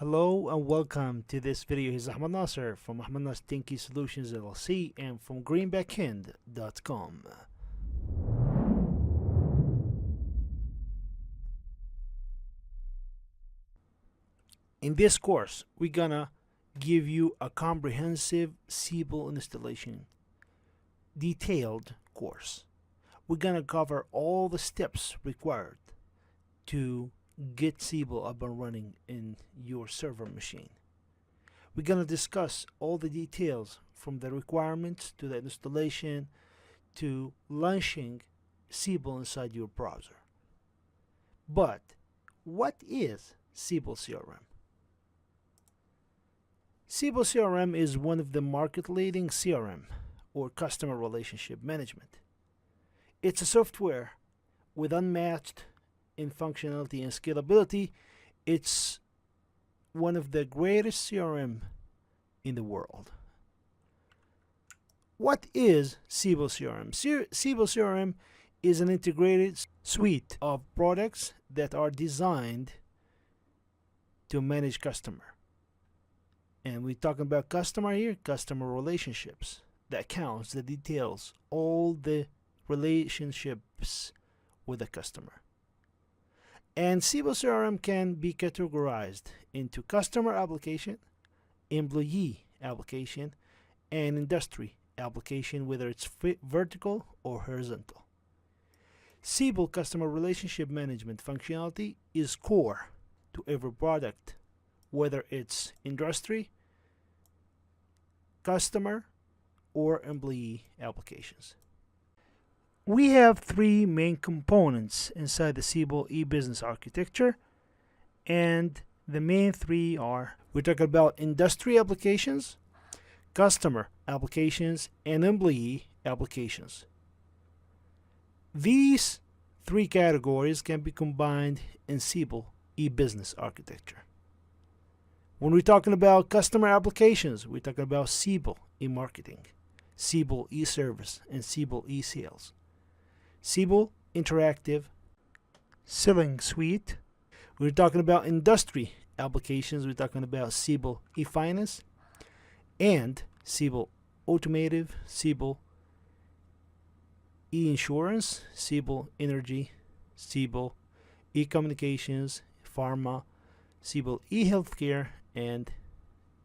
Hello and welcome to this video. Here's Ahmad Nasser from Ahmad Nasser Tinky Solutions LLC and from greenbackend.com. In this course, we're gonna give you a comprehensive Siebel installation, detailed course. We're gonna cover all the steps required to get Siebel up and running in your server machine. We're going to discuss all the details from the requirements to the installation to launching Siebel inside your browser. But what is Siebel CRM? Siebel CRM is one of the market-leading CRM or customer relationship management. It's a software with unmatched in functionality and scalability. It's one of the greatest CRM in the world. What is Siebel CRM? Siebel CRM is an integrated suite of products that are designed to manage customer. And we're talking about customer here, customer relationships, the accounts, the details, all the relationships with the customer. And Siebel CRM can be categorized into customer application, employee application, and industry application, whether it's vertical or horizontal. Siebel customer relationship management functionality is core to every product, whether it's industry, customer, or employee applications. We have three main components inside the Siebel e-business architecture, and the main three are, we're talking about industry applications, customer applications, and employee applications. These three categories can be combined in Siebel e-business architecture. When we're talking about customer applications, we're talking about Siebel e-marketing, Siebel e-service, and Siebel e-sales. Siebel Interactive Selling Suite. We're talking about industry applications. We're talking about Siebel eFinance and Siebel Automotive, Siebel eInsurance, Siebel Energy, Siebel eCommunications, Pharma, Siebel eHealthcare, and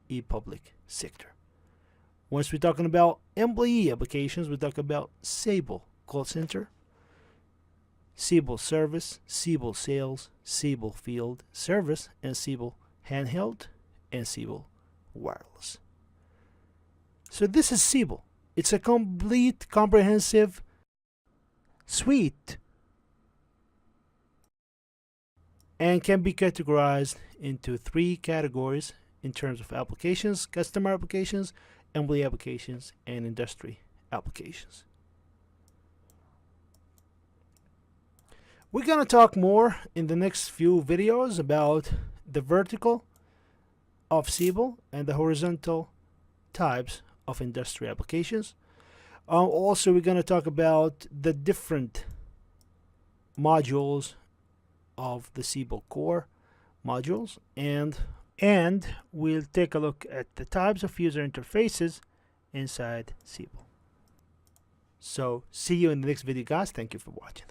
ePublic Sector. Once we're talking about employee applications, we're talking about Siebel Call Center, Siebel Service, Siebel Sales, Siebel Field Service, and Siebel Handheld, and Siebel Wireless. So this is Siebel. It's a complete, comprehensive suite and can be categorized into three categories in terms of applications: customer applications, employee applications, and industry applications. We're going to talk more in the next few videos about the vertical of Siebel and the horizontal types of industry applications. Also, we're going to talk about the different modules of the Siebel core modules, and we'll take a look at the types of user interfaces inside Siebel. So see you in the next video, guys. Thank you for watching.